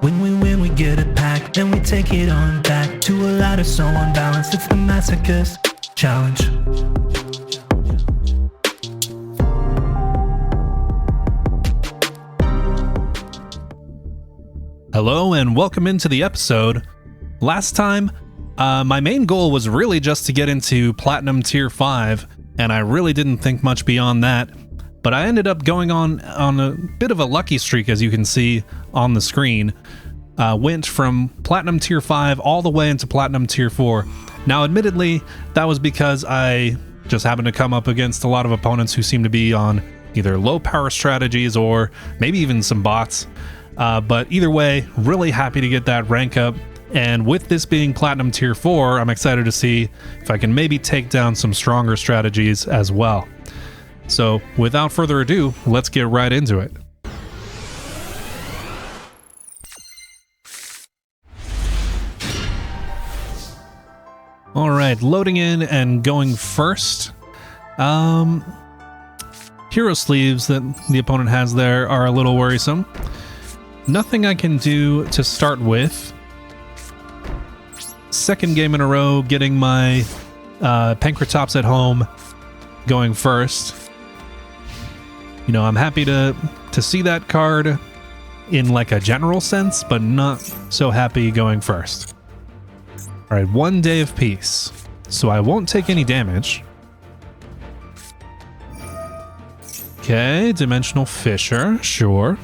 When we win, we get it back, then we take it on back to a ladder so unbalanced. It's the Masochist challenge. Hello and welcome into the episode. Last time, my main goal was really just to get into Platinum Tier 5, and I really didn't think much beyond that. But I ended up going on a bit of a lucky streak, as you can see on the screen. Went from Platinum Tier 5 all the way into Platinum Tier 4. Now, admittedly, that was because I just happened to come up against a lot of opponents who seem to be on either low power strategies or maybe even some bots. But either way, really happy to get that rank up. And with this being Platinum Tier 4, I'm excited to see if I can maybe take down some stronger strategies as well. So, without further ado, let's get right into it. Alright, loading in and going first. Hero sleeves that the opponent has there are a little worrisome. Nothing I can do to start with. Second game in a row, getting my Pankratops at home going first. You know, I'm happy to see that card in like a general sense, but not so happy going first. Alright, 1 day of peace. So I won't take any damage. Okay, Dimensional Fisher, sure.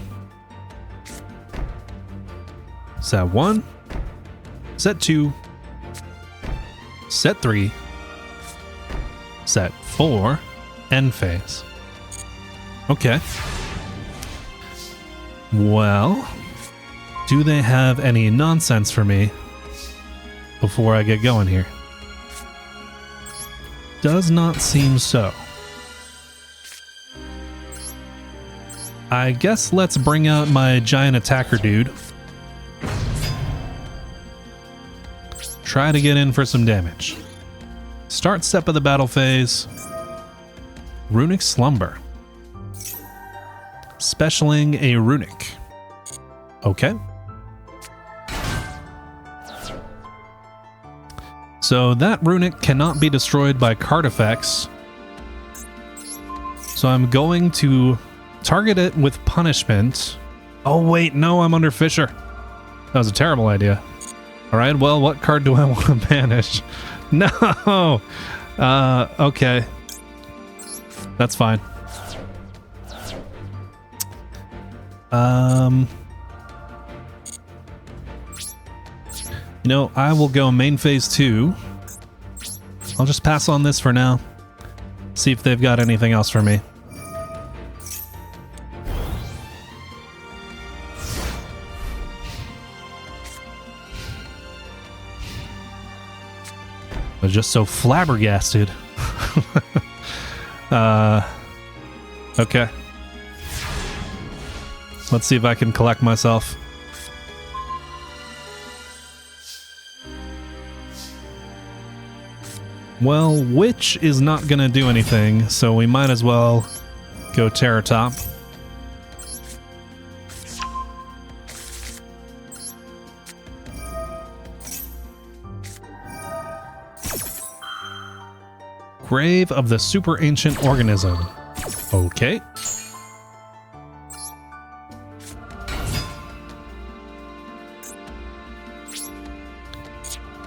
Set 1. Set 2. Set 3. Set 4. End phase. Okay. Well, do they have any nonsense for me before I get going here? Does not seem so. I guess let's bring out my giant attacker dude. Try to get in for some damage. Start step of the battle phase. Runic Slumber. Specialing a Runic. Okay. So that Runic cannot be destroyed by card effects. So I'm going to target it with Punishment. Oh wait, no, I'm under Fisher. That was a terrible idea. Alright, well, what card do I want to banish? No! Okay. That's fine. You know, I will go main phase 2. I'll just pass on this for now. See if they've got anything else for me. I'm just so flabbergasted. Okay. Let's see if I can collect myself. Well, Witch is not gonna do anything, so we might as well go Terror Top. Grave of the Super Ancient Organism. Okay.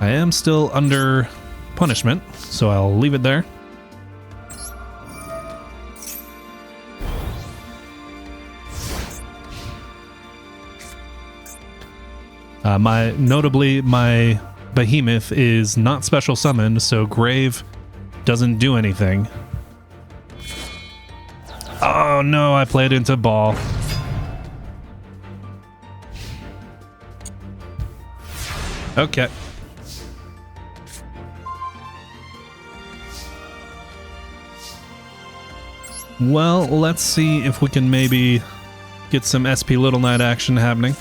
I am still under punishment, so I'll leave it there. Notably, my behemoth is not special summoned, so Grave doesn't do anything. Oh no, I played into ball. Okay. Well, let's see if we can maybe get some SP Little Knight action happening.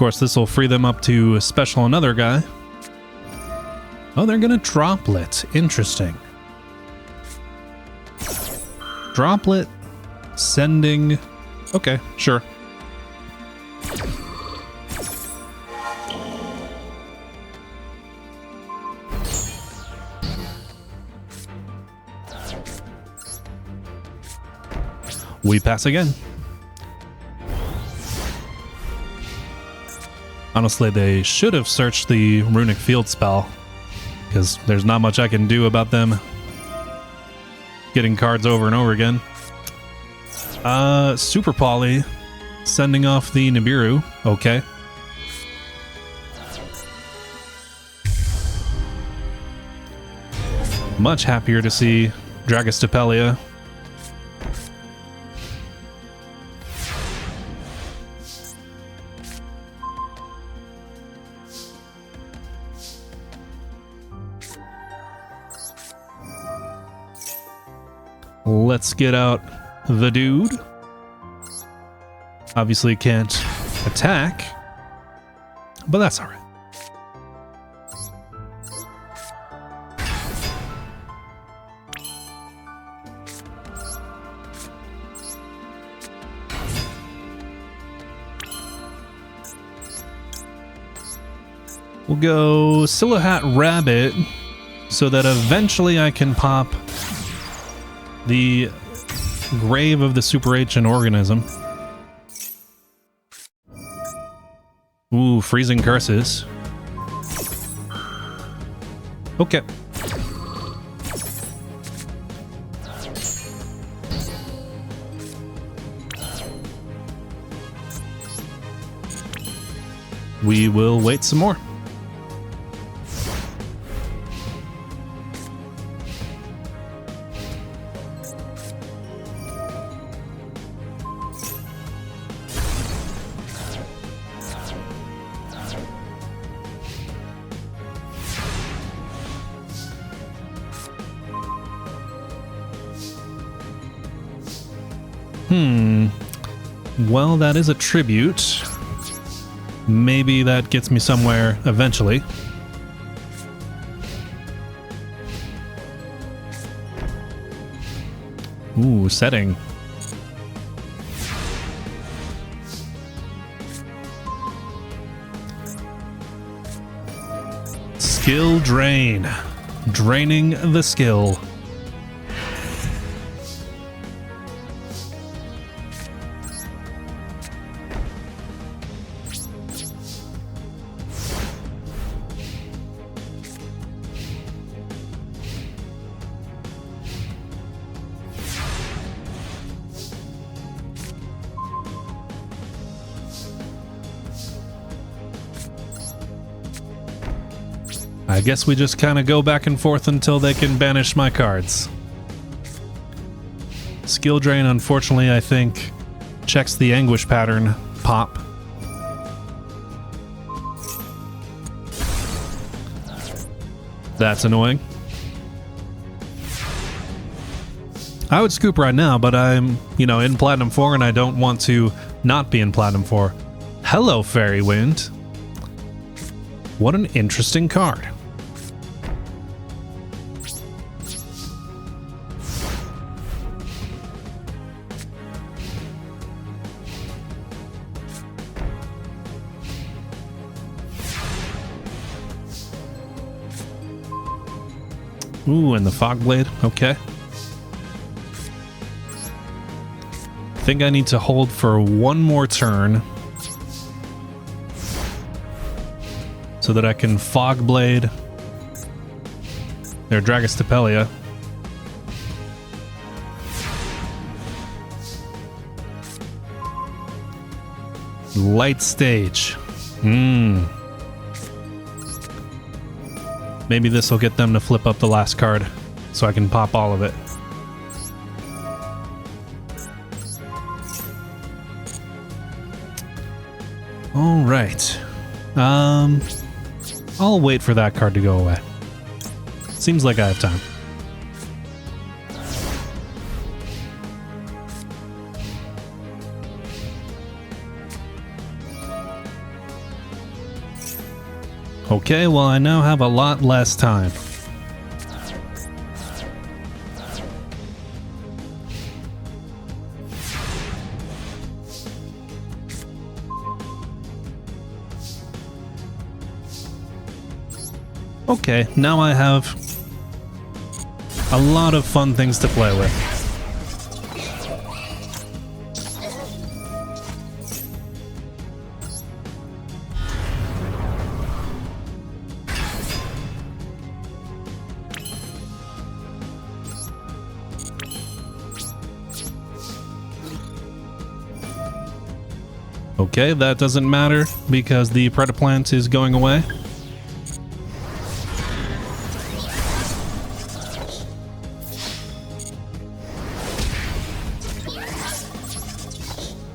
course, this will free them up to special another guy. Oh, they're gonna droplet. Interesting. Droplet, sending. Okay, sure. We pass again. Honestly, they should have searched the runic field spell, because there's not much I can do about them getting cards over and over again. Super Poly, sending off the Nibiru. Okay. Much happier to see Dragostapelia. Let's get out the dude. Obviously can't attack, but that's all right. We'll go Silahat Rabbit so that eventually I can pop the Grave of the Super Ancient Organism. Ooh, freezing curses. Okay. We will wait some more. Well, that is a tribute. Maybe that gets me somewhere eventually. Ooh, setting. Skill drain. Draining the skill. I guess we just kind of go back and forth until they can banish my cards. Skill drain, unfortunately, I think, checks the anguish pattern pop. That's annoying. I would scoop right now, but I'm, in Platinum 4 and I don't want to not be in Platinum 4. Hello, Fairy Wind. What an interesting card. Ooh, and the Fog Blade. Okay. I think I need to hold for one more turn so that I can Fog Blade their Dragostapelia. Light Stage. Maybe this will get them to flip up the last card so I can pop all of it. All right. I'll wait for that card to go away. Seems like I have time. Okay, well, I now have a lot less time. Okay, now I have a lot of fun things to play with. Okay, that doesn't matter because the Predaplant is going away.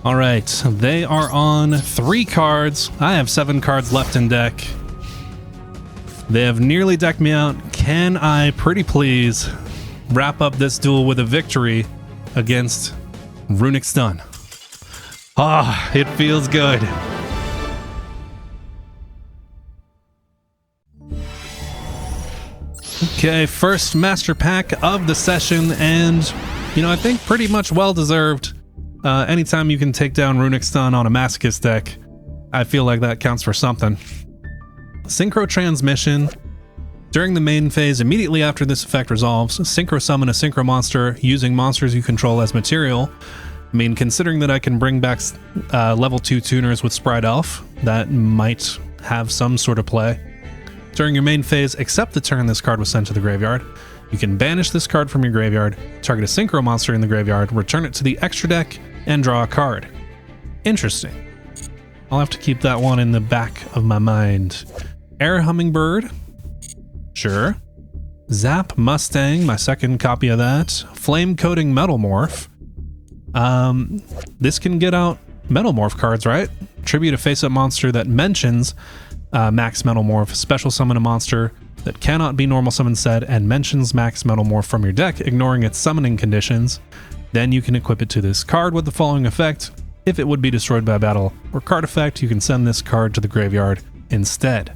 All right, they are on 3 cards. I have 7 cards left in deck. They have nearly decked me out. Can I, pretty please, wrap up this duel with a victory against Runic Stun? Ah, it feels good. Okay, first master pack of the session, and, you know, I think pretty much well-deserved. Anytime you can take down Runic Stun on a Masochist deck, I feel like that counts for something. Synchro Transmission. During the main phase, immediately after this effect resolves, synchro summon a synchro monster using monsters you control as material. I mean, considering that I can bring back level 2 tuners with Sprite Elf, that might have some sort of play. During your main phase, except the turn this card was sent to the graveyard, you can banish this card from your graveyard, target a synchro monster in the graveyard, return it to the extra deck, and draw a card. Interesting. I'll have to keep that one in the back of my mind. Air Hummingbird. Sure. Zap Mustang, my second copy of that. Flame Coating Metalmorph. This can get out Metalmorph cards, right? Tribute a face-up monster that mentions Max Metalmorph. Special summon a monster that cannot be normal summon said and mentions Max Metalmorph from your deck, ignoring its summoning conditions. Then you can equip it to this card with the following effect. If it would be destroyed by battle or card effect, you can send this card to the graveyard instead.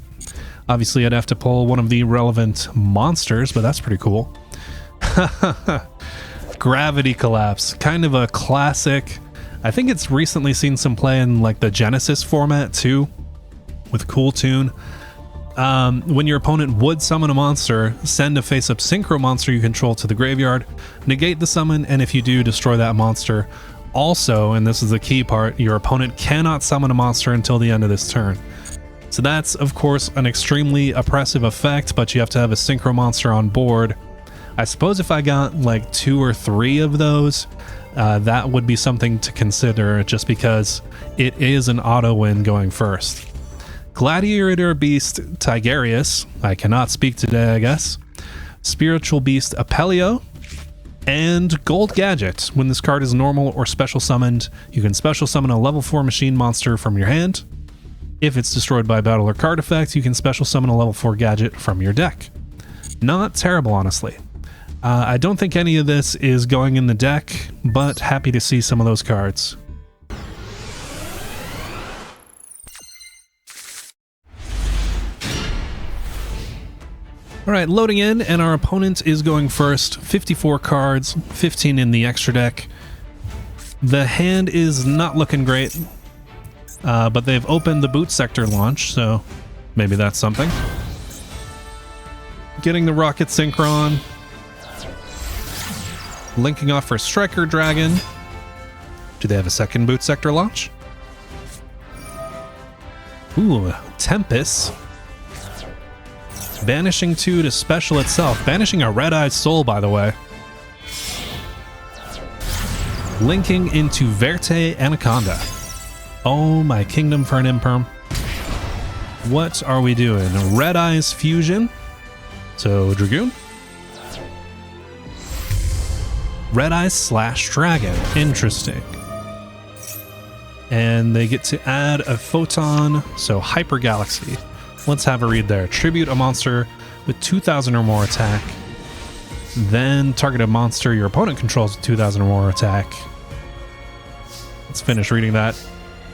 Obviously, I'd have to pull one of the relevant monsters, but that's pretty cool. Gravity Collapse, kind of a classic. I think it's recently seen some play in like the Genesis format too, with Cool Tune. When your opponent would summon a monster, send a face-up synchro monster you control to the graveyard, negate the summon, and if you do, destroy that monster. Also, and this is the key part, your opponent cannot summon a monster until the end of this turn. So that's, of course, an extremely oppressive effect, but you have to have a synchro monster on board. I suppose if I got like 2 or 3 of those, that would be something to consider, just because it is an auto win going first. Gladiator Beast Tigerius, I cannot speak today, I guess. Spiritual Beast Apelio, and Gold Gadget. When this card is normal or special summoned, you can special summon a level 4 machine monster from your hand. If it's destroyed by battle or card effect, you can special summon a level 4 gadget from your deck. Not terrible, honestly. I don't think any of this is going in the deck, but happy to see some of those cards. Alright, loading in, and our opponent is going first. 54 cards, 15 in the extra deck. The hand is not looking great, but they've opened the boot sector launch, so maybe that's something. Getting the Rocket Synchron. Linking off for Striker Dragon. Do they have a second boot sector launch? Ooh, Tempest. Banishing 2 to special itself. Banishing a Red-Eyed Soul, by the way. Linking into Verte Anaconda. Oh, my kingdom for an Imperm. What are we doing? Red Eyes Fusion. So, Dragoon. Red Eyes slash Dragon. Interesting. And they get to add a Photon, so Hyper Galaxy. Let's have a read there. Tribute a monster with 2,000 or more attack. Then target a monster your opponent controls with 2,000 or more attack. Let's finish reading that.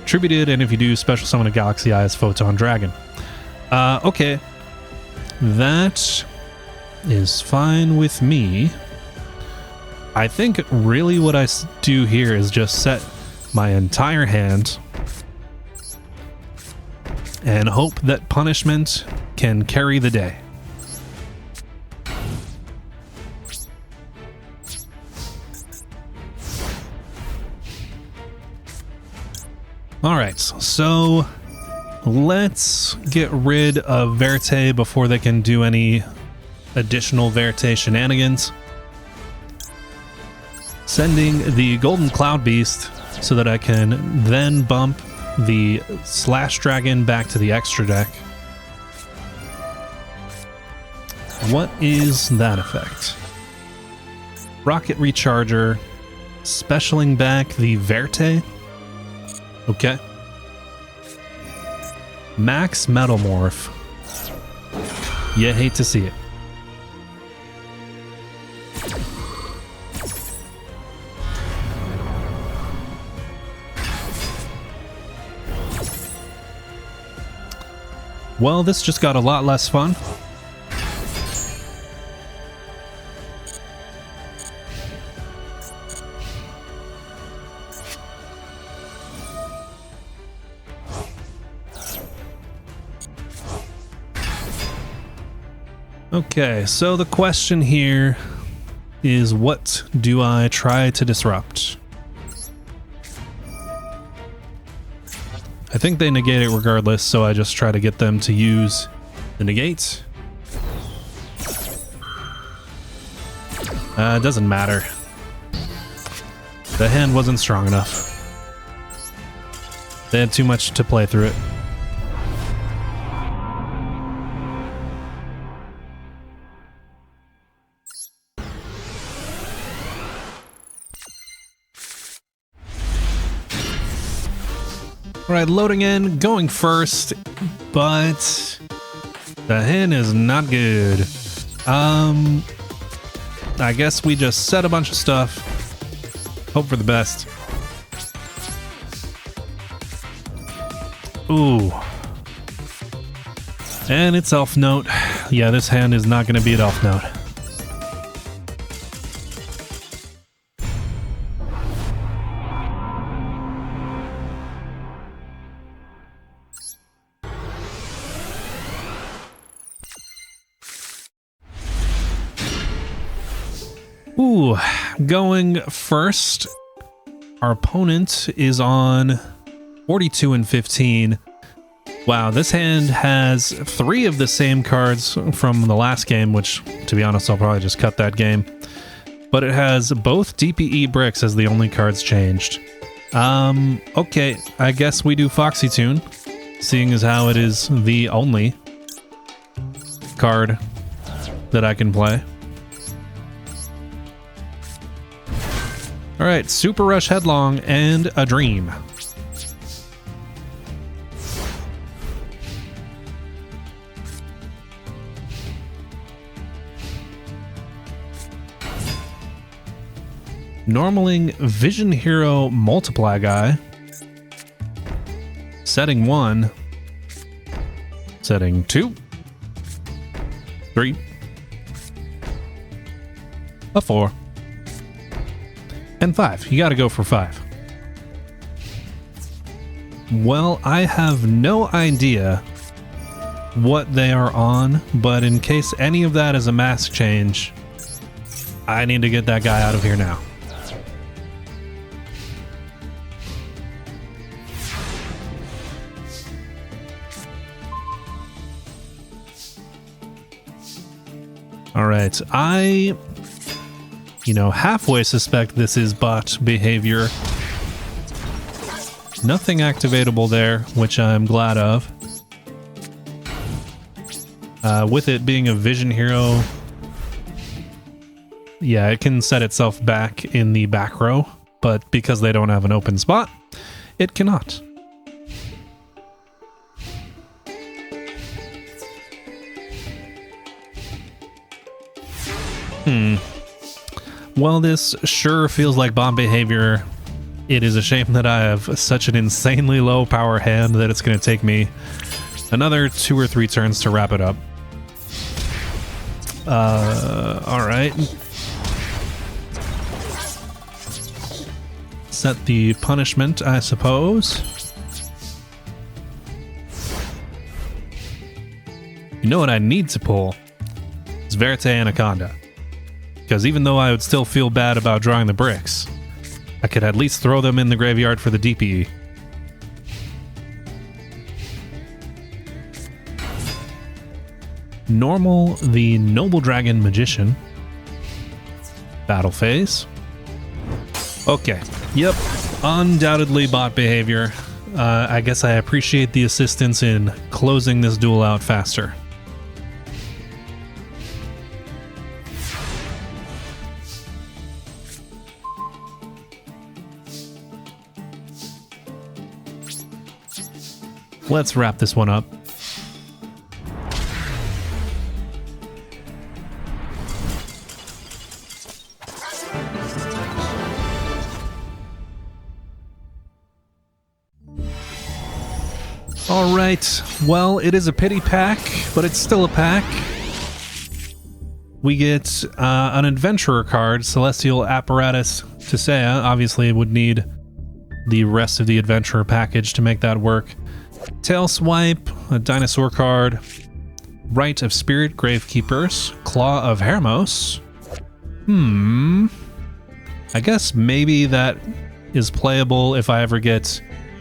Tributed, and if you do, special summon a Galaxy Eyes Photon Dragon. Okay. That is fine with me. I think really what I do here is just set my entire hand and hope that punishment can carry the day. Alright, so let's get rid of Verte before they can do any additional Verte shenanigans. Sending the Golden Cloud Beast so that I can then bump the Slash Dragon back to the extra deck. What is that effect? Rocket Recharger, specialing back the Verte. Okay. Max Metamorph. You hate to see it. Well, this just got a lot less fun. Okay, so the question here is, what do I try to disrupt? I think they negate it regardless, so I just try to get them to use the negate. It doesn't matter. The hand wasn't strong enough. They had too much to play through it. Alright, loading in, going first, but the hand is not good. I guess we just set a bunch of stuff. Hope for the best. Ooh. And it's Elf Note. Yeah, this hand is not going to be an Elf Note. Ooh, going first. Our opponent is on 42 and 15. Wow, this hand has 3 of the same cards from the last game, which, to be honest, I'll probably just cut that game. But it has both DPE bricks as the only cards changed. Okay, I guess we do Foxy Tune, seeing as how it is the only card that I can play. Alright, Super Rush Headlong and a Dream. Normaling Vision Hero Multiply Guy. Setting 1. Setting 2. 3. A 4. And 5. You gotta go for 5. Well, I have no idea what they are on, but in case any of that is a mask change, I need to get that guy out of here now. Alright, I halfway suspect this is bot behavior. Nothing activatable there, which I'm glad of. With it being a Vision Hero, yeah, it can set itself back in the back row, but because they don't have an open spot, it cannot. Well, this sure feels like bomb behavior. It is a shame that I have such an insanely low power hand that it's going to take me Another 2 or 3 turns to wrap it up. Alright. Set the punishment, I suppose. You know what I need to pull? It's Verte Anaconda. Because even though I would still feel bad about drawing the bricks, I could at least throw them in the graveyard for the DPE. Normal, the Noble Dragon Magician. Battle phase. Okay, yep, undoubtedly bot behavior. I guess I appreciate the assistance in closing this duel out faster. Let's wrap this one up. Alright, well, it is a pity pack, but it's still a pack. We get an Adventurer card, Celestial Apparatus Tisea. Obviously, would need the rest of the Adventurer package to make that work. Tail Swipe, a Dinosaur card. Rite of Spirit Gravekeepers, Claw of Hermos. I guess maybe that is playable if I ever get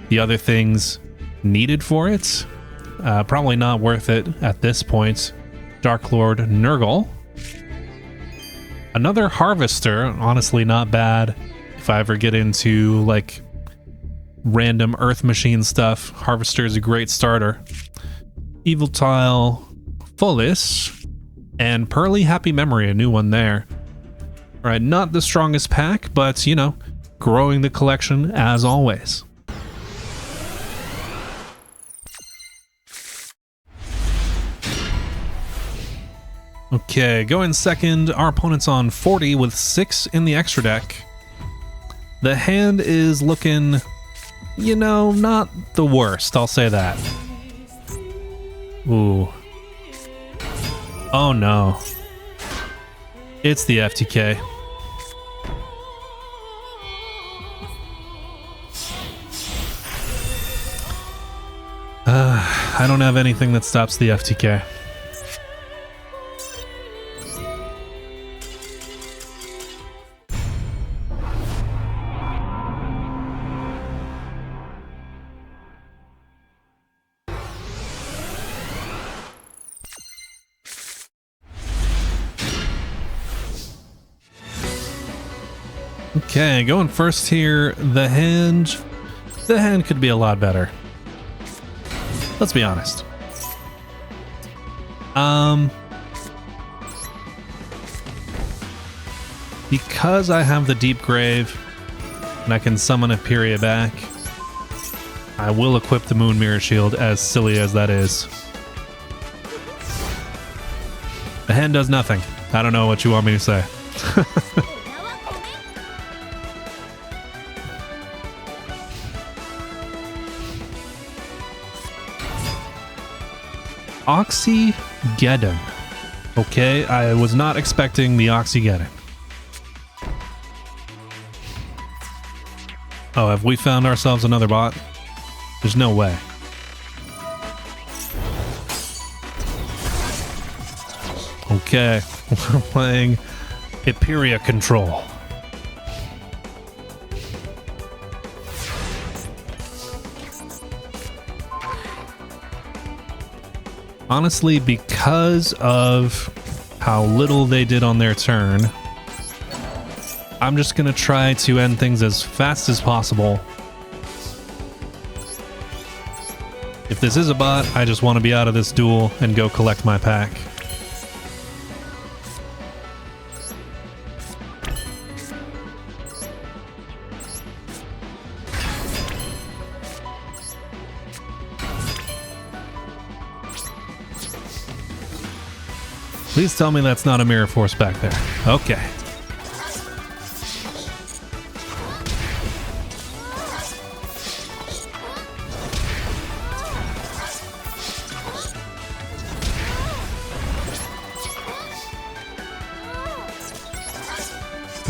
the other things needed for it. Probably not worth it at this point. Dark Lord Nurgle. Another Harvester, honestly not bad if I ever get into like random Earth Machine stuff. Harvester is a great starter. Evil Tile, Fullis, and Pearly Happy Memory, a new one there. Alright, not the strongest pack, but you know, growing the collection as always. Okay, going second, our opponent's on 40 with 6 in the extra deck. The hand is looking, you know, not the worst, I'll say that. Ooh. Oh no. It's the FTK. I don't have anything that stops the FTK. Okay, going first here, the hand could be a lot better. Let's be honest. Because I have the Deep Grave and I can summon Eperia back, I will equip the Moon Mirror Shield, as silly as that is. The hand does nothing. I don't know what you want me to say. Oxygeddon. Okay, I was not expecting the Oxygeddon. Oh, have we found ourselves another bot? There's no way. Okay, we're playing Eperia Control. Honestly, because of how little they did on their turn, I'm just gonna try to end things as fast as possible. If this is a bot, I just want to be out of this duel and go collect my pack. Please tell me that's not a Mirror Force back there. Okay.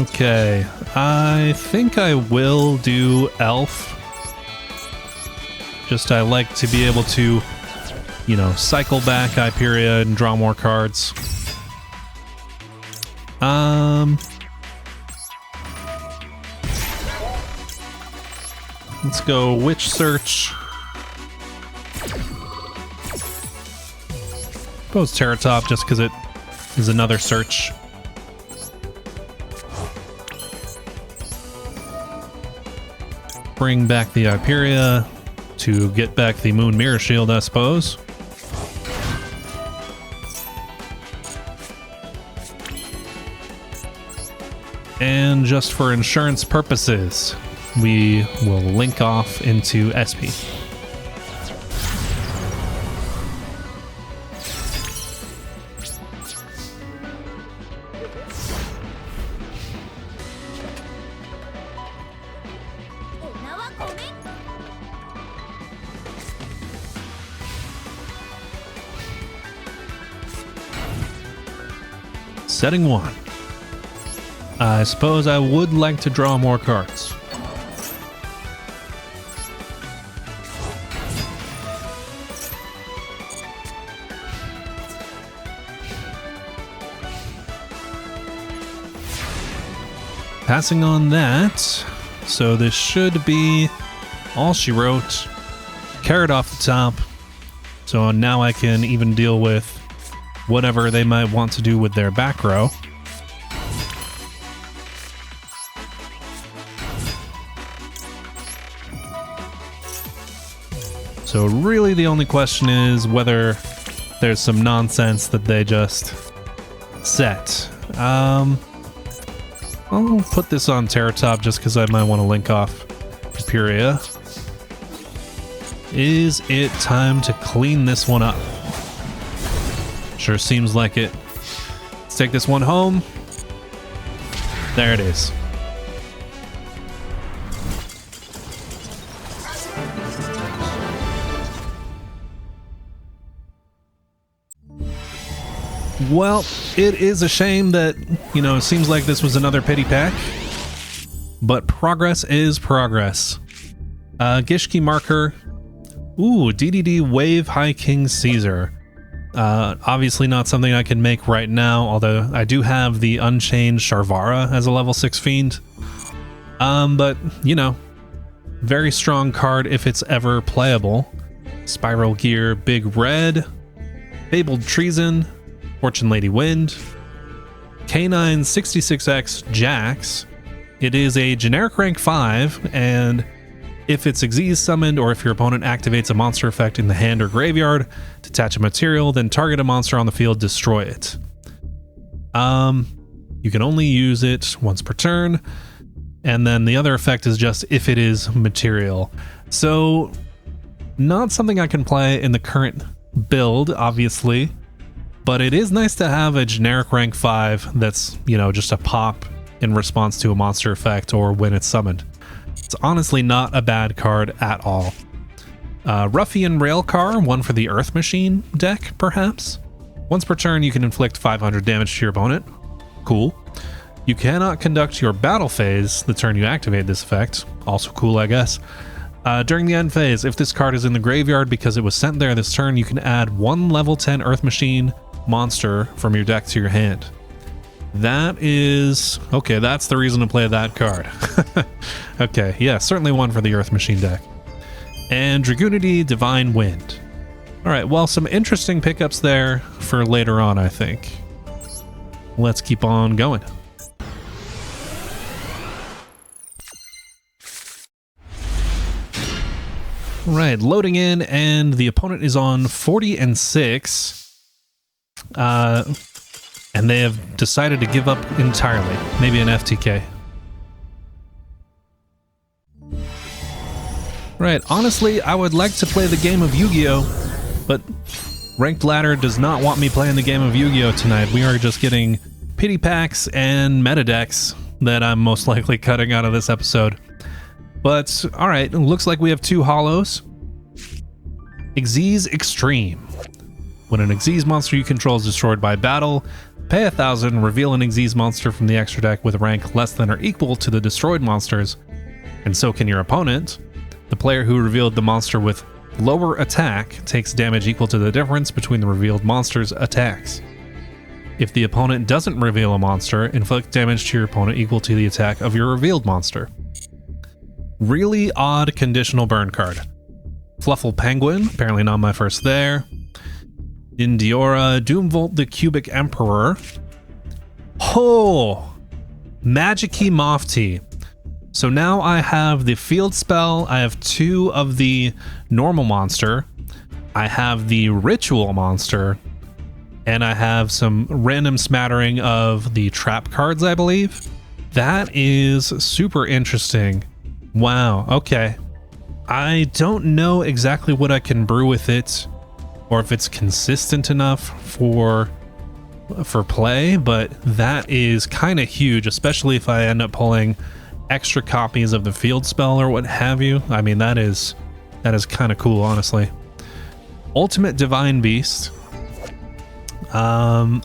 Okay, I think I will do Elf. Just I like to be able to, you know, cycle back Hyperia and draw more cards. Let's go Witch Search. Suppose Terratop just because it is another search. Bring back the Hyperia to get back the Moon Mirror Shield, I suppose. And just for insurance purposes, we will link off into SP. Setting 1. I suppose I would like to draw more cards. Passing on that, so this should be all she wrote. Carrot off the top, so now I can even deal with whatever they might want to do with their back row. So really the only question is whether there's some nonsense that they just set. I'll put this on Terratop just because I might want to link off Hyperia. Is it time to clean this one up? Sure seems like it. Let's take this one home. There it is. Well, it is a shame that, you know, it seems like this was another pity pack, but progress is progress. Gishki marker. Ooh, DDD Wave High King Caesar. Obviously not something I can make right now, although I do have the Unchained Sharvara as a level 6 fiend. But, you know, very strong card if it's ever playable. Spiral Gear, Big Red, Fabled Treason, Fortune Lady Wind, K9 66X Jax. It is a generic rank 5, and if it's Xyz summoned or if your opponent activates a monster effect in the hand or graveyard, detach a material, then target a monster on the field, destroy it. You can only use it once per turn, and then the other effect is just if it is material. So, not something I can play in the current build, obviously, but it is nice to have a generic rank 5 that's, you know, just a pop in response to a monster effect or when it's summoned. It's honestly not a bad card at all. Ruffian Railcar, one for the Earth Machine deck, perhaps. Once per turn, you can inflict 500 damage to your opponent. Cool. You cannot conduct your battle phase the turn you activate this effect. Also cool, I guess. During the end phase, if this card is in the graveyard because it was sent there this turn, you can add one level 10 Earth Machine monster from your deck to your hand. That is... okay, that's the reason to play that card. Okay, yeah, certainly one for the Earth Machine deck. And Dragoonity Divine Wind. Alright, well, some interesting pickups there for later on, I think. Let's keep on going. Right, loading in, and the opponent is on 40 and 6. And they have decided to give up entirely. Maybe an FTK. Right, honestly, I would like to play the game of Yu-Gi-Oh! But Ranked Ladder does not want me playing the game of Yu-Gi-Oh! Tonight. We are just getting pity packs and meta decks that I'm most likely cutting out of this episode. But, alright, looks like we have two holos. Xyz Extreme. When an Xyz monster you control is destroyed by battle, Pay 1,000, reveal an Xyz monster from the extra deck with rank less than or equal to the destroyed monsters, and so can your opponent. The player who revealed the monster with lower attack takes damage equal to the difference between the revealed monster's attacks. If the opponent doesn't reveal a monster, inflict damage to your opponent equal to the attack of your revealed monster. Really odd conditional burn card. Fluffle Penguin, apparently not my first there. Indiora, Doomvolt the Cubic Emperor. Oh! Magic-y Mofty. So now I have the field spell, I have 2 of the normal monster, I have the ritual monster, and I have some random smattering of the trap cards, I believe. That is super interesting. Wow, okay. I don't know exactly what I can brew with it, or if it's consistent enough for play, but that is kind of huge, especially if I end up pulling extra copies of the field spell or what have you. I mean, that is kind of cool, honestly. Ultimate Divine Beast. Yeah,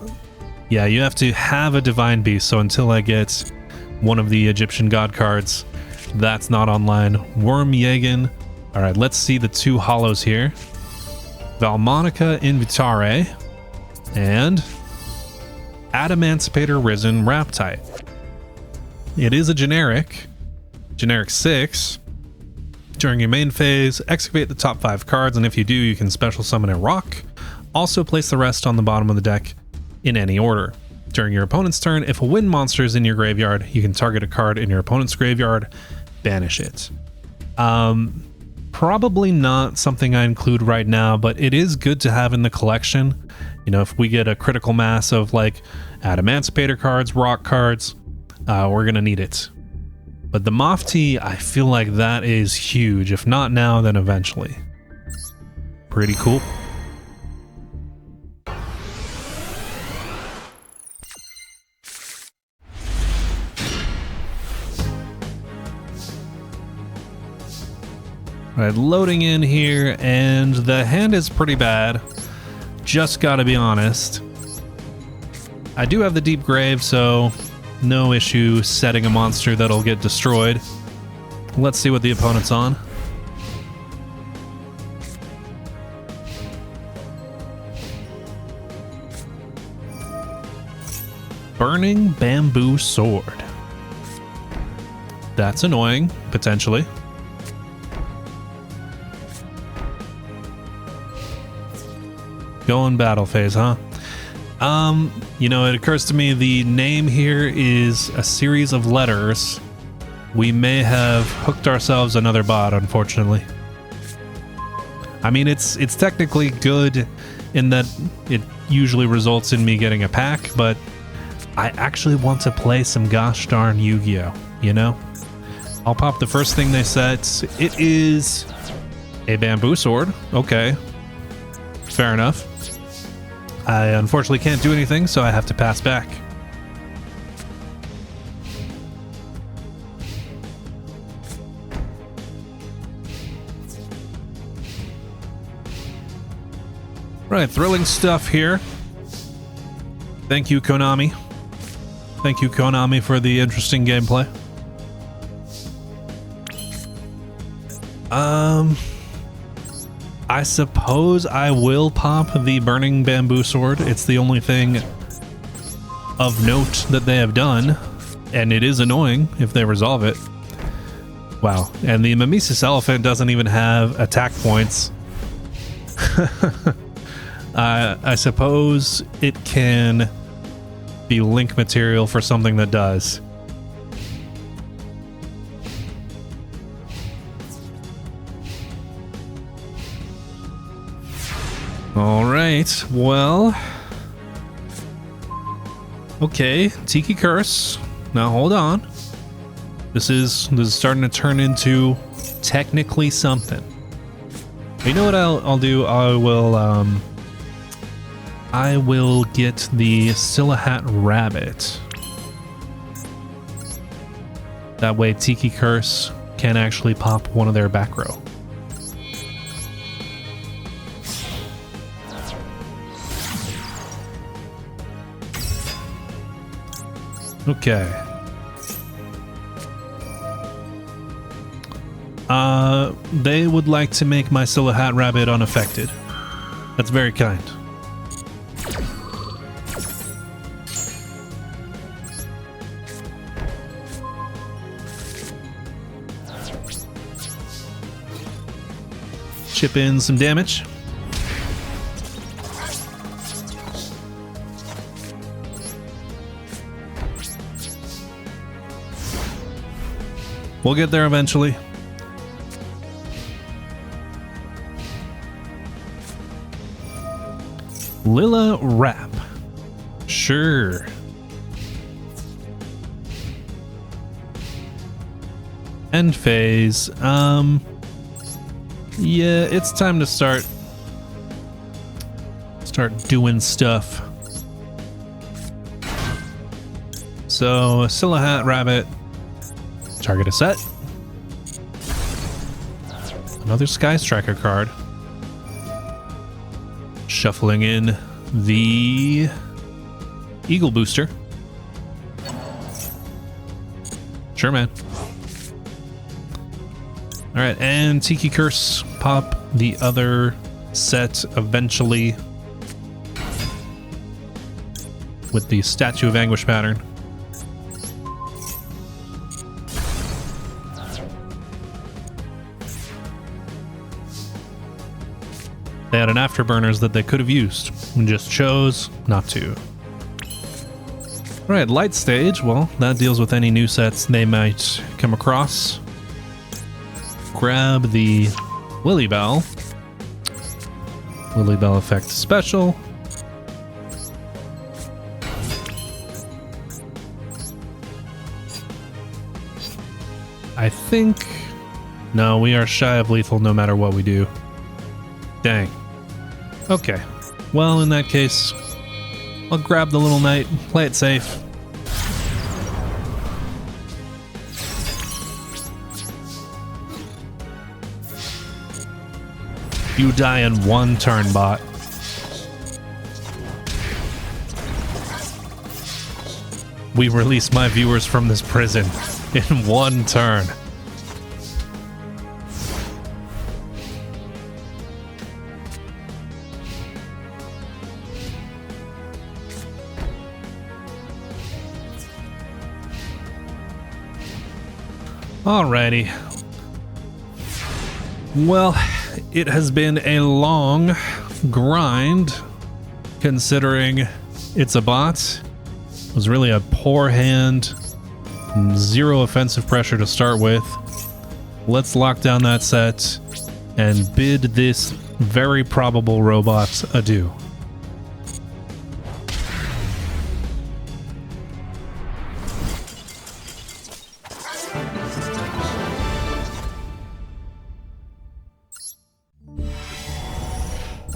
you have to have a Divine Beast, so until I get one of the Egyptian god cards, that's not online. Wormjagen. All right, let's see the 2 hollows here. Valmonica Invitare and Adamancipator Risen Raptite. It is a generic 6. During your main phase, excavate the top 5 cards, and if you do, you can special summon a rock. Also place the rest on the bottom of the deck in any order. During your opponent's turn, if a wind monster is in your graveyard, you can target a card in your opponent's graveyard, banish it. Probably not something I include right now, but it is good to have in the collection. You know, if we get a critical mass of like Adamancipator cards, rock cards, we're gonna need it. But the Mofty, I feel like that is huge. If not now, then eventually. Pretty cool. Alright, loading in here, and the hand is pretty bad. Just gotta be honest. I do have the Deep Grave, so no issue setting a monster that'll get destroyed. Let's see what the opponent's on. Burning Bamboo Sword. That's annoying, potentially. Going battle phase, huh? You know, it occurs to me the name here is a series of letters. We may have hooked ourselves another bot, unfortunately. I mean, it's technically good in that it usually results in me getting a pack, but I actually want to play some gosh darn Yu-Gi-Oh, you know? I'll pop the first thing they set. It is a bamboo sword. Okay. Fair enough. I unfortunately can't do anything, so I have to pass back. Right, thrilling stuff here. Thank you, Konami. Thank you, Konami, for the interesting gameplay. I suppose I will pop the Burning Bamboo Sword. It's the only thing of note that they have done, and it is annoying if they resolve it. Wow, and the Mimesis Elephant doesn't even have attack points. I suppose it can be link material for something that does. Alright, well... Okay, Tiki Curse. Now hold on. This is starting to turn into technically something. You know what I'll do? I will get the Silahat Rabbit. That way Tiki Curse can actually pop one of their back row. Okay. They would like to make my Silhouette Rabbit unaffected. That's very kind. Chip in some damage. We'll get there eventually. Lilla Wrap. Sure. End phase. Yeah, it's time to start doing stuff. So, Silhouette Rabbit. Target a set. Another Sky Striker card. Shuffling in the Eagle Booster. Sure, man. Alright, and Tiki Curse. Pop the other set eventually with the Statue of Anguish pattern. They had an afterburners that they could have used and just chose not to. Alright, Light Stage. Well, that deals with any new sets they might come across. Grab the Lily Bell. Lily Bell effect special. I think... No, we are shy of lethal no matter what we do. Dang. Okay. Well, in that case, I'll grab the little knight, play it safe. You die in one turn, bot. We release my viewers from this prison in one turn. Alrighty. Well, it has been a long grind, considering it's a bot. It was really a poor hand, zero offensive pressure to start with. Let's lock down that set and bid this very probable robot adieu.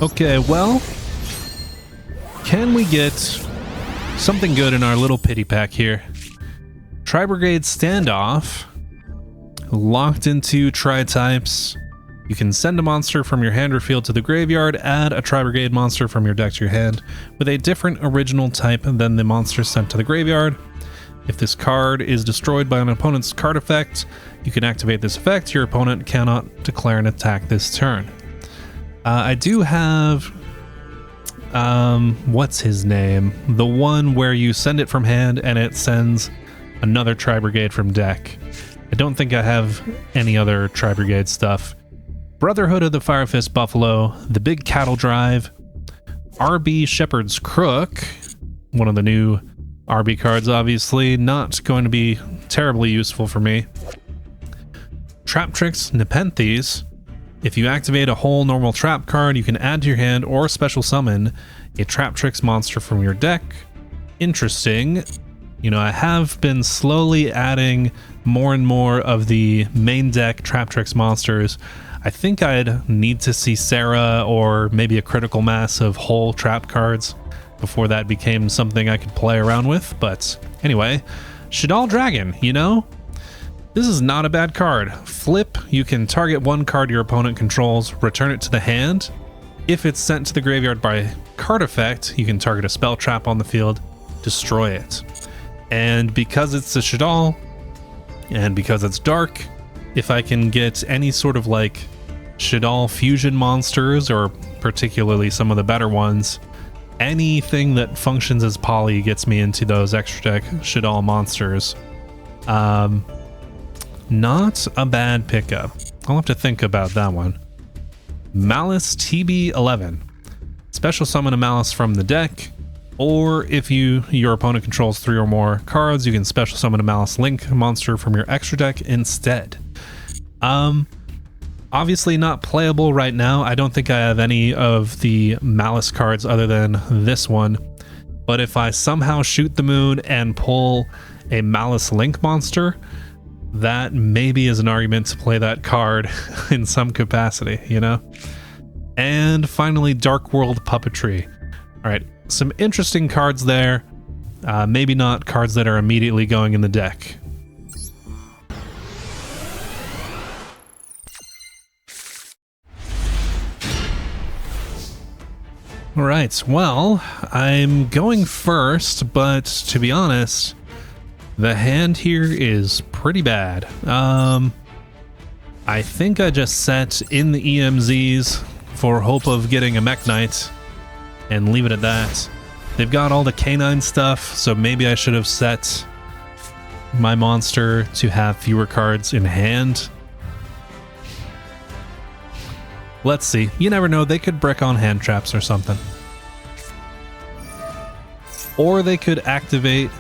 Okay, well, can we get something good in our little pity pack here? Tri-Brigade Standoff, locked into tri-types. You can send a monster from your hand or field to the graveyard, add a Tri-Brigade monster from your deck to your hand with a different original type than the monster sent to the graveyard. If this card is destroyed by an opponent's card effect, you can activate this effect. Your opponent cannot declare an attack this turn. I do have, what's his name? The one where you send it from hand and it sends another Tri-Brigade from deck. I don't think I have any other Tri-Brigade stuff. Brotherhood of the Fire Fist Buffalo, the Big Cattle Drive, RB Shepherd's Crook, one of the new RB cards, obviously, not going to be terribly useful for me. Traptrix Nepenthes. If you activate a whole normal trap card, you can add to your hand or special summon a Traptrix monster from your deck. Interesting. You know, I have been slowly adding more and more of the main deck Traptrix monsters. I think I'd need to see Sarah or maybe a critical mass of whole trap cards before that became something I could play around with. But anyway, Shadal Dragon, you know? This is not a bad card. Flip, you can target one card your opponent controls, return it to the hand. If it's sent to the graveyard by card effect, you can target a spell trap on the field, destroy it. And because it's a Shadal, and because it's dark, if I can get any sort of like Shadal fusion monsters, or particularly some of the better ones, anything that functions as poly gets me into those extra deck Shadal monsters. Not a bad pickup. I'll have to think about that one. Malice TB11. Special summon a Malice from the deck, or if your opponent controls 3 or more cards, you can special summon a Malice Link monster from your extra deck instead. Obviously not playable right now. I don't think I have any of the Malice cards other than this one. But if I somehow shoot the moon and pull a Malice Link monster, that maybe is an argument to play that card in some capacity, you know? And finally, Dark World Puppetry. All right, some interesting cards there. Maybe not cards that are immediately going in the deck. All right, well, I'm going first, but to be honest, the hand here is pretty bad. I think I just set in the EMZs for hope of getting a Mech Knight and leave it at that. They've got all the canine stuff, so maybe I should have set my monster to have fewer cards in hand. Let's see. You never know, they could brick on hand traps or something. Or they could activate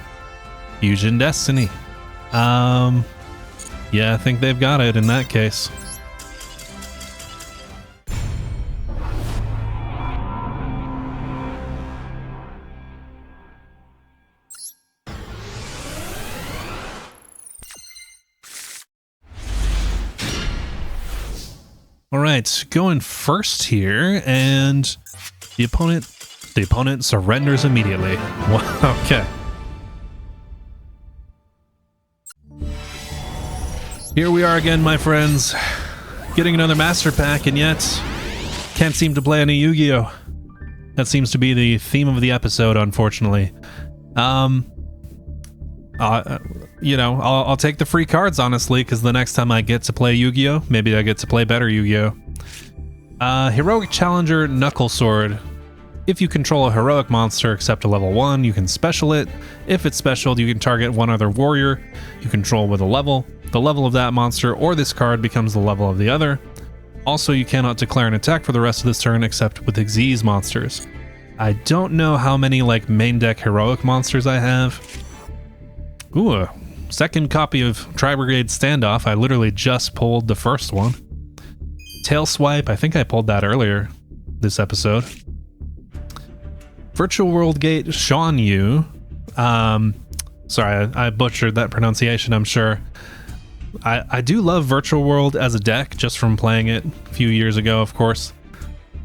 Fusion Destiny. Yeah, I think they've got it in that case. All right, going first here, and the opponent surrenders immediately. Okay. Here we are again, my friends, getting another master pack, and yet can't seem to play any Yu-Gi-Oh! That seems to be the theme of the episode, unfortunately. You know, I'll take the free cards, honestly, because the next time I get to play Yu-Gi-Oh! Maybe I get to play better Yu-Gi-Oh! Heroic Challenger Knuckle Sword. If you control a heroic monster except a level 1, you can special it. If it's specialed, you can target one other warrior you control with a level. The level of that monster or this card becomes the level of the other. Also, you cannot declare an attack for the rest of this turn except with Xyz monsters. I don't know how many like main deck heroic monsters I have. Ooh, a second copy of Tri-Brigade Standoff. I literally just pulled the first one. Tail Swipe, I think I pulled that earlier this episode. Virtual World Gate Sean Yu. Sorry, I butchered that pronunciation, I'm sure. I do love Virtual World as a deck, just from playing it a few years ago, of course.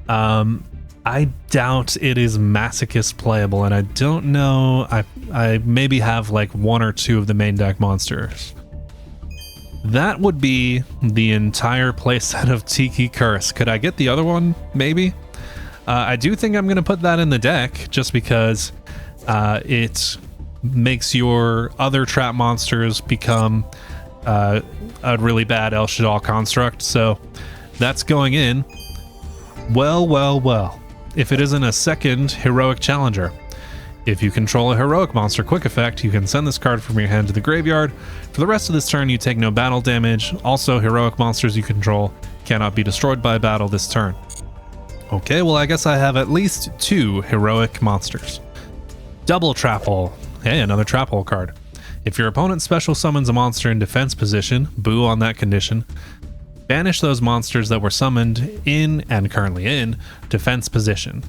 I doubt it is Masochist playable, and I don't know. I maybe have like 1 or 2 of the main deck monsters. That would be the entire playset of Tiki Curse. Could I get the other one? Maybe. I do think I'm going to put that in the deck, just because it makes your other trap monsters become a really bad El Shadal construct. So that's going in. Well. If it isn't a second Heroic Challenger. If you control a heroic monster quick effect, you can send this card from your hand to the graveyard. For the rest of this turn, you take no battle damage. Also, heroic monsters you control cannot be destroyed by battle this turn. Okay, well, I guess I have at least 2 heroic monsters. Double Trap Hole. Hey, another Trap Hole card. If your opponent special summons a monster in defense position, boo on that condition, banish those monsters that were summoned in and currently in defense position.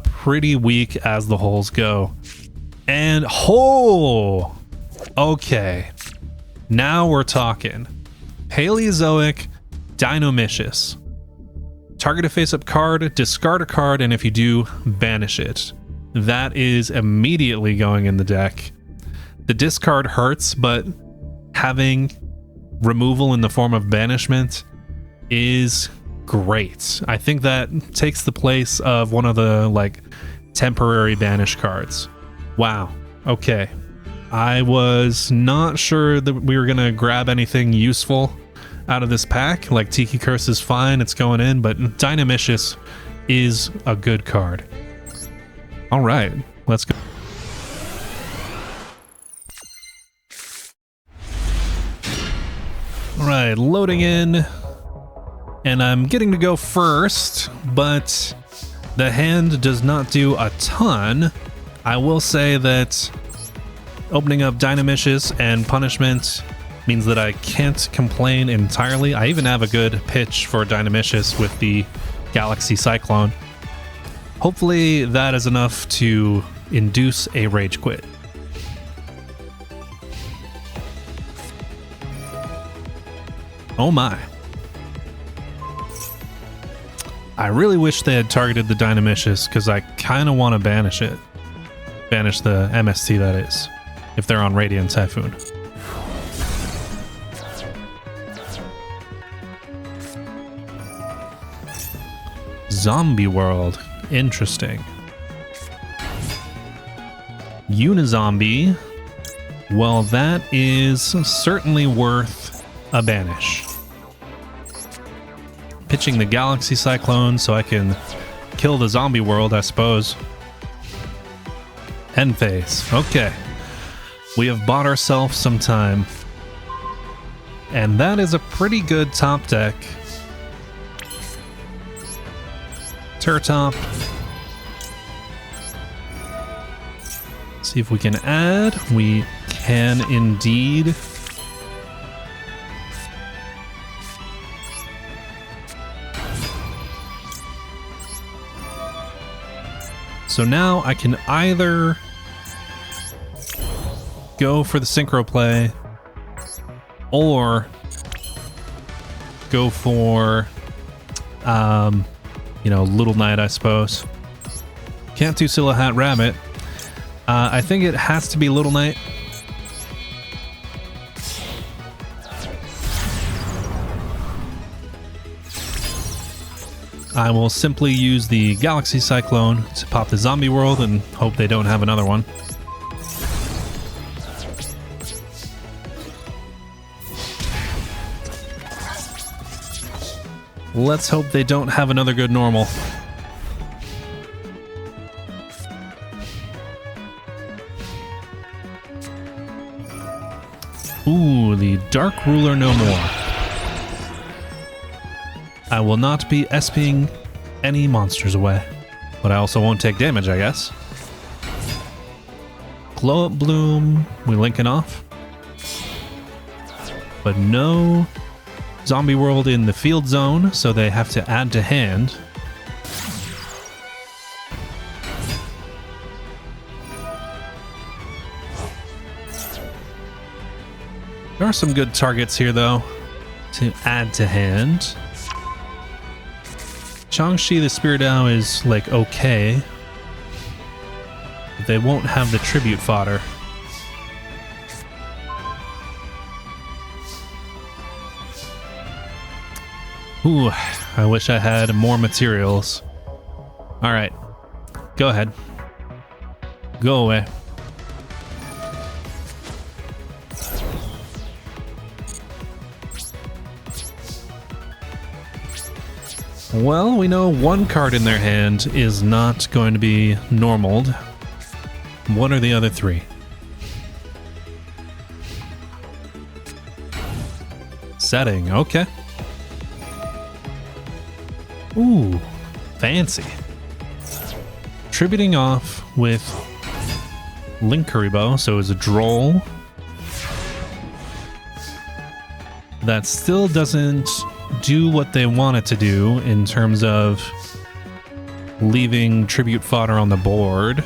Pretty weak as the holes go. And okay. Now we're talking. Paleozoic Dinomicious. Target a face-up card, discard a card, and if you do, banish it. That is immediately going in the deck. The discard hurts, but having removal in the form of banishment is great. I think that takes the place of one of the like temporary banish cards. Wow. Okay. I was not sure that we were going to grab anything useful out of this pack. Like Tiki Curse is fine, it's going in, but Dynamicious is a good card. All right, let's go. All right, loading in, and I'm getting to go first, but the hand does not do a ton. I will say that opening up Dynamicious and Punishment means that I can't complain entirely. I even have a good pitch for Dynamicious with the Galaxy Cyclone. Hopefully that is enough to induce a Rage Quit. Oh my. I really wish they had targeted the Dynamicious because I kind of want to banish it. Banish the MST, that is, if they're on Radiant Typhoon. Zombie World. Interesting. Unizombie. Well, that is certainly worth a banish. Pitching the Galaxy Cyclone so I can kill the Zombie World, I suppose. End phase. Okay. We have bought ourselves some time. And that is a pretty good top deck. Turtop. See if we can add. We can indeed. So now I can either go for the synchro play or go for Little Knight, I suppose. Can't do Silhouette Rabbit. I think it has to be Little Knight. I will simply use the Galaxy Cyclone to pop the Zombie World and hope they don't have another one. Let's hope they don't have another good normal. Ooh, the Dark Ruler no more. I will not be SPing any monsters away, but I also won't take damage, I guess. Glow Up Bloom, we linking off. But no Zombie World in the field zone, so they have to add to hand. There are some good targets here, though, to add to hand. Changshi the Spiridow is, like, okay. But they won't have the tribute fodder. Ooh, I wish I had more materials. Alright, go ahead. Go away. Well, we know one card in their hand is not going to be normaled. What are the other three? Setting, okay. Ooh, fancy. Tributing off with Linkuriboh, so it's a droll. That still doesn't do what they want it to do in terms of leaving tribute fodder on the board.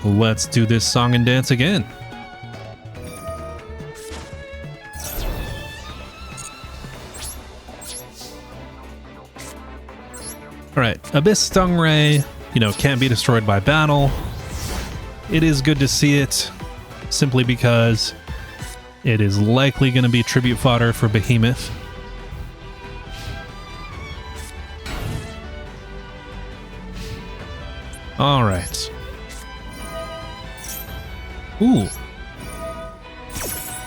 Let's do this song and dance again. Alright, Abyss Stingray, can't be destroyed by battle. It is good to see it, simply because it is likely going to be tribute fodder for Behemoth. Alright. Ooh.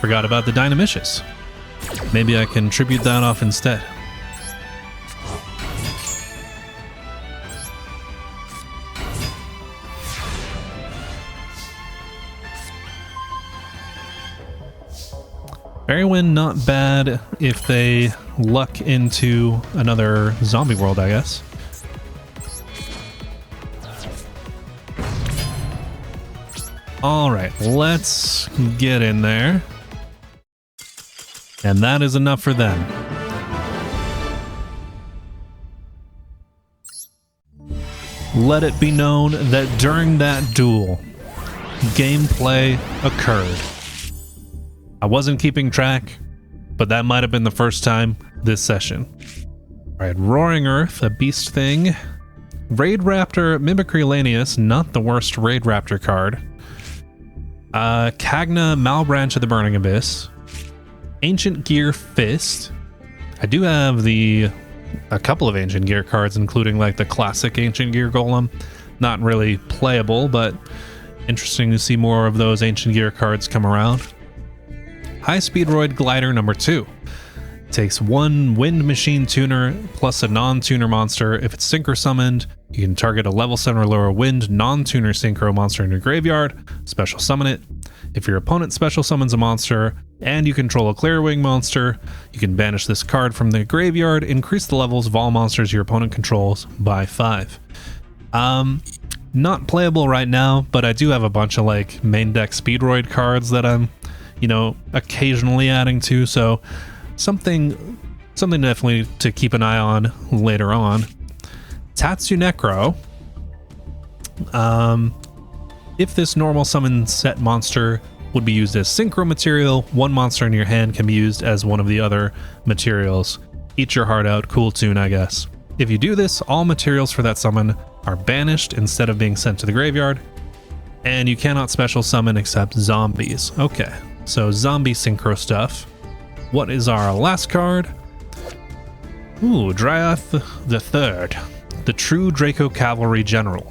Forgot about the Dynamicious. Maybe I can tribute that off instead. Fairy Wind, not bad if they luck into another zombie world, I guess. Alright, let's get in there. And that is enough for them. Let it be known that during that duel, gameplay occurred. I wasn't keeping track, but that might have been the first time this session. Alright, Roaring Earth, a beast thing. Raid Raptor, Mimicry Lanius, not the worst Raid Raptor card. Cagna, Malbranch of the Burning Abyss. Ancient Gear Fist. I do have a couple of Ancient Gear cards, including like the classic Ancient Gear Golem. Not really playable, but interesting to see more of those Ancient Gear cards come around. High Speedroid Glider number 2. Takes 1 Wind Machine Tuner plus a non-tuner monster. If it's synchro summoned, you can target a level 7 or lower wind non-tuner synchro monster in your graveyard, special summon it. If your opponent special summons a monster and you control a Clear Wing monster, you can banish this card from the graveyard, increase the levels of all monsters your opponent controls by 5. Not playable right now, but I do have a bunch of like main deck Speedroid cards that I'm, occasionally adding to, so something definitely to keep an eye on later on. Tatsu Necro. If this normal summon set monster would be used as synchro material, one monster in your hand can be used as one of the other materials. Eat your heart out, cool tune, I guess. If you do this, all materials for that summon are banished instead of being sent to the graveyard, and you cannot special summon except zombies. Okay, so zombie synchro stuff. What is our last card? Ooh, Dryath the Third, the True Draco Cavalry General.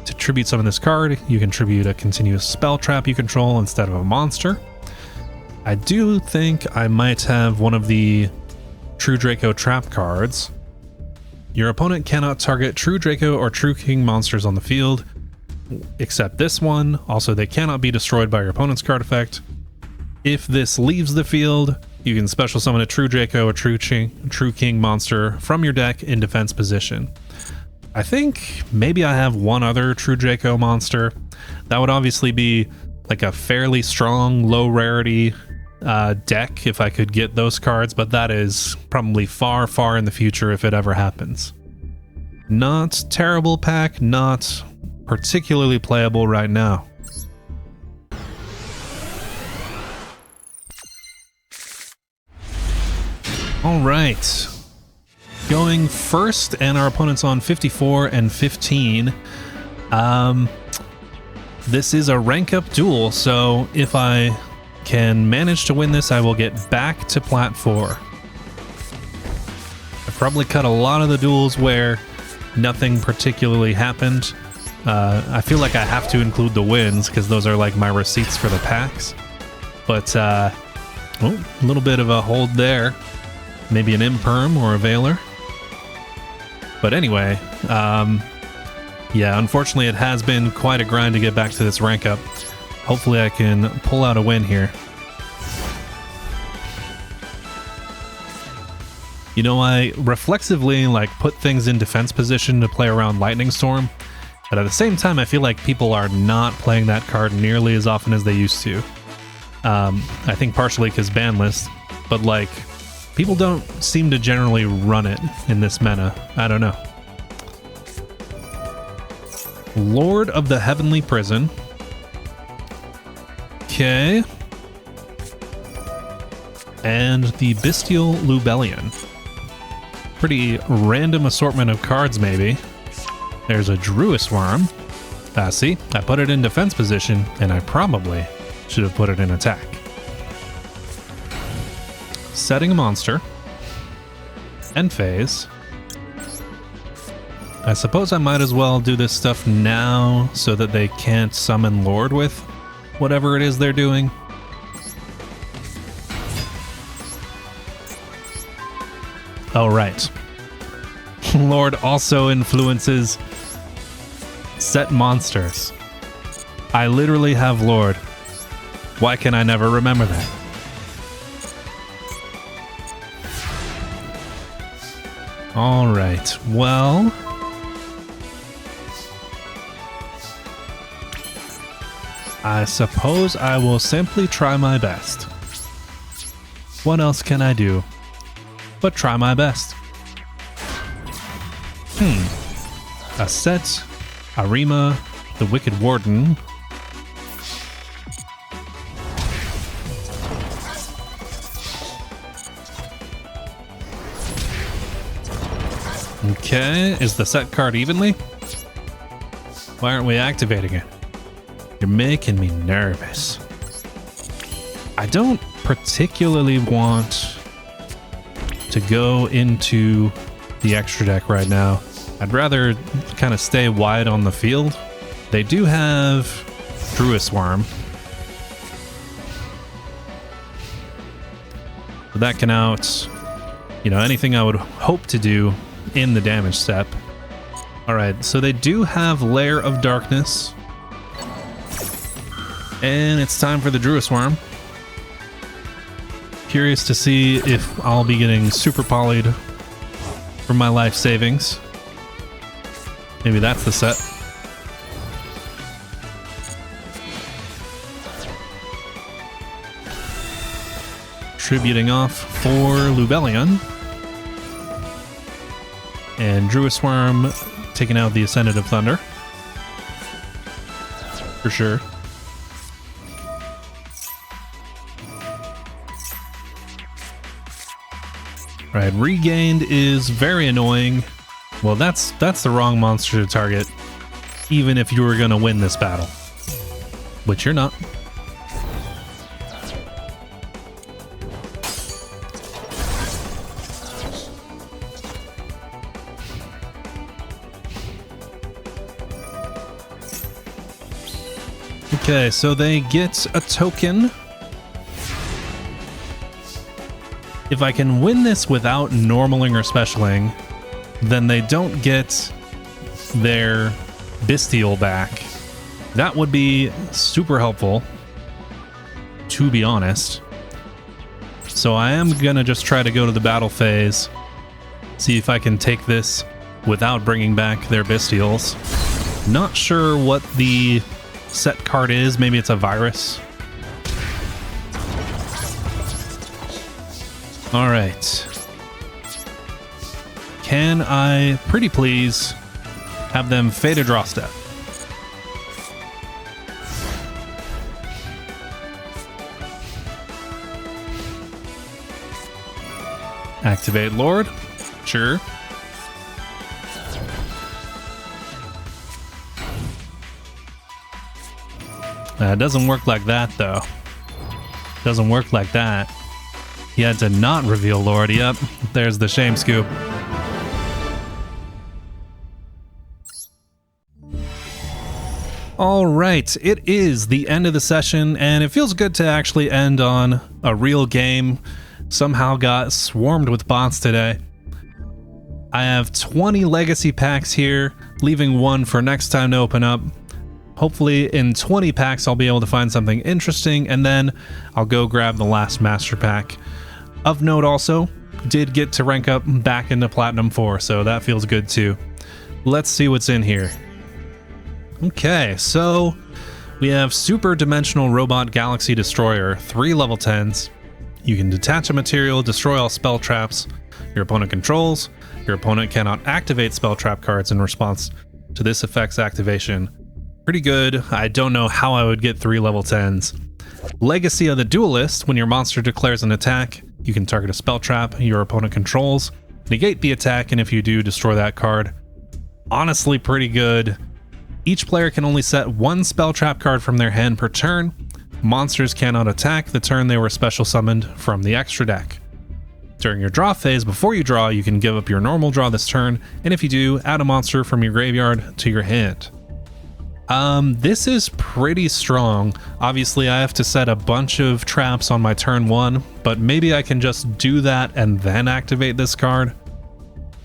To tribute summon this card, you can tribute a continuous spell trap you control instead of a monster. I do think I might have one of the True Draco trap cards. Your opponent cannot target True Draco or True King monsters on the field, except this one. Also, they cannot be destroyed by your opponent's card effect. If this leaves the field, you can special summon a True Draco or True King monster from your deck in defense position. I think maybe I have one other True Draco monster. That would obviously be like a fairly strong, low rarity deck if I could get those cards, but that is probably far, far in the future if it ever happens. Not terrible pack, not particularly playable right now. All right. Going first, and our opponent's on 54 and 15. This is a rank up duel, so if I can manage to win this, I will get back to Plat 4. I've probably cut a lot of the duels where nothing particularly happened. I feel like I have to include the wins because those are like my receipts for the packs. But a little bit of a hold there. Maybe an Imperm or a Veiler. But anyway, yeah, unfortunately it has been quite a grind to get back to this rank up. Hopefully I can pull out a win here. I reflexively put things in defense position to play around Lightning Storm, but at the same time I feel like people are not playing that card nearly as often as they used to. I think partially because ban list, but people don't seem to generally run it in this meta. I don't know. Lord of the Heavenly Prison. Okay. And the Bestial Lubellion. Pretty random assortment of cards, maybe. There's a Druis Worm. See, I put it in defense position, and I probably should have put it in attack. Setting a monster. End phase. I suppose I might as well do this stuff now so that they can't summon Lord with whatever it is they're doing. Oh, right. Lord also influences set monsters. I literally have Lord. Why can I never remember that? All right, well... I suppose I will simply try my best. What else can I do but try my best? A set, Arima, the Wicked Warden. Okay, is the set card evenly? Why aren't we activating it? You're making me nervous. I don't particularly want to go into the extra deck right now. I'd rather kind of stay wide on the field. They do have Druid Swarm. But that can out, anything I would hope to do in the damage step. Alright, so they do have Lair of Darkness. And it's time for the Druid Swarm. Curious to see if I'll be getting super polyed from my life savings. Maybe that's the set. Tributing off for Lubellion. And Druid Swarm taking out the Ascendant of Thunder. For sure. Right, Regained is very annoying. Well, that's the wrong monster to target, even if you were going to win this battle. Which you're not. Okay, so they get a token. If I can win this without normaling or specialing, then they don't get their Bestial back. That would be super helpful, to be honest. So I am gonna just try to go to the battle phase, see if I can take this without bringing back their Bestials. Not sure what the set card is. Maybe it's a virus. All right. Can I, pretty please, have them fade a draw step? Activate Lord. Sure. It doesn't work like that, though. Doesn't work like that. He had to not reveal Lord. Yep, there's the shame scoop. All right, it is the end of the session, and it feels good to actually end on a real game. Somehow got swarmed with bots today. I have 20 legacy packs here, leaving one for next time to open up. Hopefully in 20 packs I'll be able to find something interesting, and then I'll go grab the last master pack. Of note also, did get to rank up back into Platinum 4, so that feels good too. Let's see what's in here. Okay, so we have Super Dimensional Robot Galaxy Destroyer, 3 level 10s. You can detach a material, destroy all spell traps your opponent controls. Your opponent cannot activate spell trap cards in response to this effect's activation. Pretty good. I don't know how I would get 3 level 10s. Legacy of the Duelist, when your monster declares an attack, you can target a spell trap your opponent controls, negate the attack, and if you do, destroy that card. Honestly, pretty good. Each player can only set 1 spell trap card from their hand per turn. Monsters cannot attack the turn they were special summoned from the extra deck. During your draw phase, before you draw, you can give up your normal draw this turn, and if you do, add a monster from your graveyard to your hand. This is pretty strong. Obviously, I have to set a bunch of traps on my turn 1, but maybe I can just do that and then activate this card.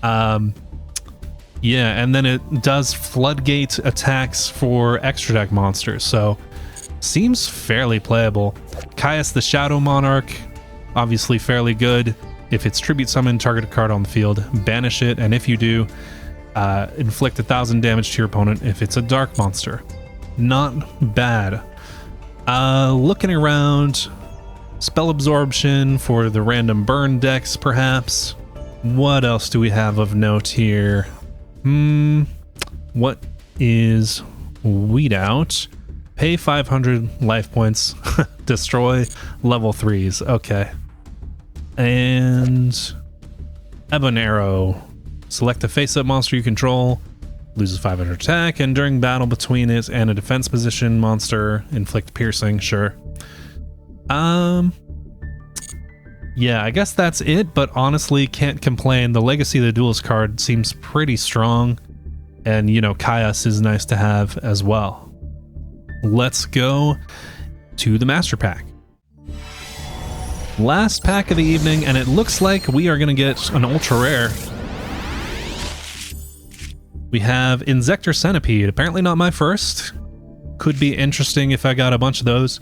Yeah, and then it does floodgate attacks for extra deck monsters, so seems fairly playable. Caius the Shadow Monarch, obviously fairly good. If it's tribute summon, target a card on the field, banish it, and if you do, inflict 1,000 damage to your opponent if it's a dark monster. Not bad. Looking around, spell absorption for the random burn decks, perhaps. What else do we have of note here? What is Weed Out? Pay 500 life points, destroy level 3s. Okay. And Ebon Arrow. Select a face-up monster you control, loses 500 attack, and during battle between it and a defense position monster, inflict piercing, sure. Yeah, I guess that's it, but honestly, can't complain. The Legacy of the Duelist card seems pretty strong, and, you know, Caius is nice to have as well. Let's go to the Master Pack. Last pack of the evening, and it looks like we are going to get an ultra rare. We have Insector Centipede, apparently not my first. Could be interesting if I got a bunch of those.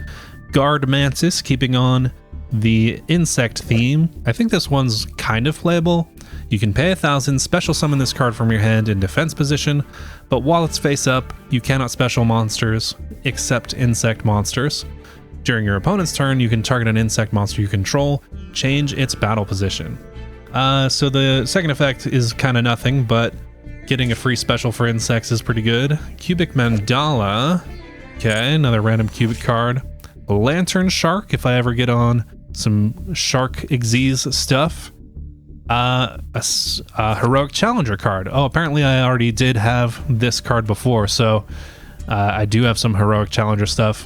Guard Mantis, keeping on the insect theme. I think this one's kind of playable. You can pay 1,000, special summon this card from your hand in defense position, but while it's face up, you cannot special monsters except insect monsters. During your opponent's turn, you can target an insect monster you control, change its battle position. So the second effect is kind of nothing, but getting a free special for insects is pretty good. Cubic Mandala. Okay, another random cubic card. Lantern Shark, if I ever get on some Shark Xyz stuff. A Heroic Challenger card. Oh, apparently I already did have this card before, so I do have some Heroic Challenger stuff.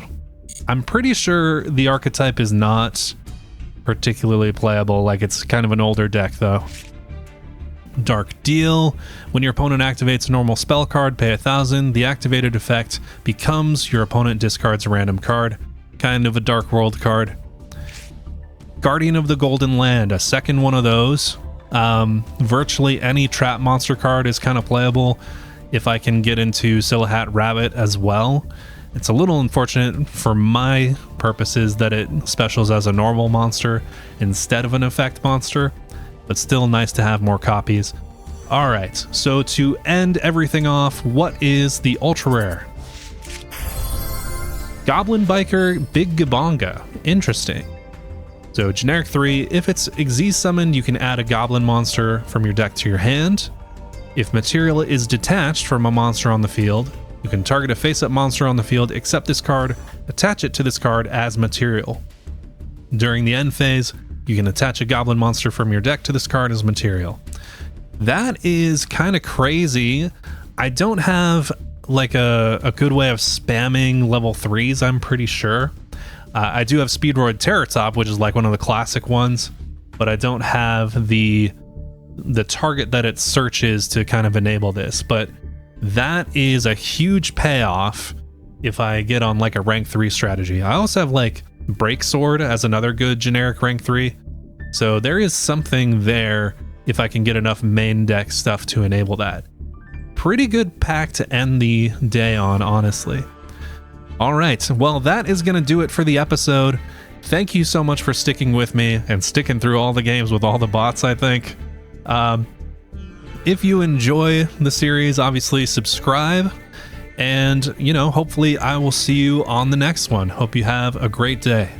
I'm pretty sure the archetype is not particularly playable, like it's kind of an older deck though. Dark Deal. When your opponent activates a normal spell card, pay 1,000. The activated effect becomes your opponent discards a random card. Kind of a Dark World card. Guardian of the Golden Land, a second one of those. Virtually any trap monster card is kind of playable if I can get into Silhouette Rabbit as well. It's a little unfortunate for my purposes that it specials as a normal monster instead of an effect monster, but still nice to have more copies. Alright, so to end everything off, what is the ultra rare? Goblin Biker Big Gabonga. Interesting. So generic 3, if it's Xyz summoned, you can add a goblin monster from your deck to your hand. If material is detached from a monster on the field, you can target a face-up monster on the field, accept this card, attach it to this card as material. During the end phase, you can attach a goblin monster from your deck to this card as material. That is kind of crazy. I don't have like a good way of spamming level 3s, I'm pretty sure. I do have Speedroid Terrortop, which is like one of the classic ones, but I don't have the target that it searches to kind of enable this. But that is a huge payoff if I get on like a rank 3 strategy. I also have like Break Sword as another good generic rank 3. So there is something there if I can get enough main deck stuff to enable that. Pretty good pack to end the day on, honestly. All right, well, that is going to do it for the episode. Thank you so much for sticking with me and sticking through all the games with all the bots, I think. If you enjoy the series, obviously subscribe. And, you know, hopefully I will see you on the next one. Hope you have a great day.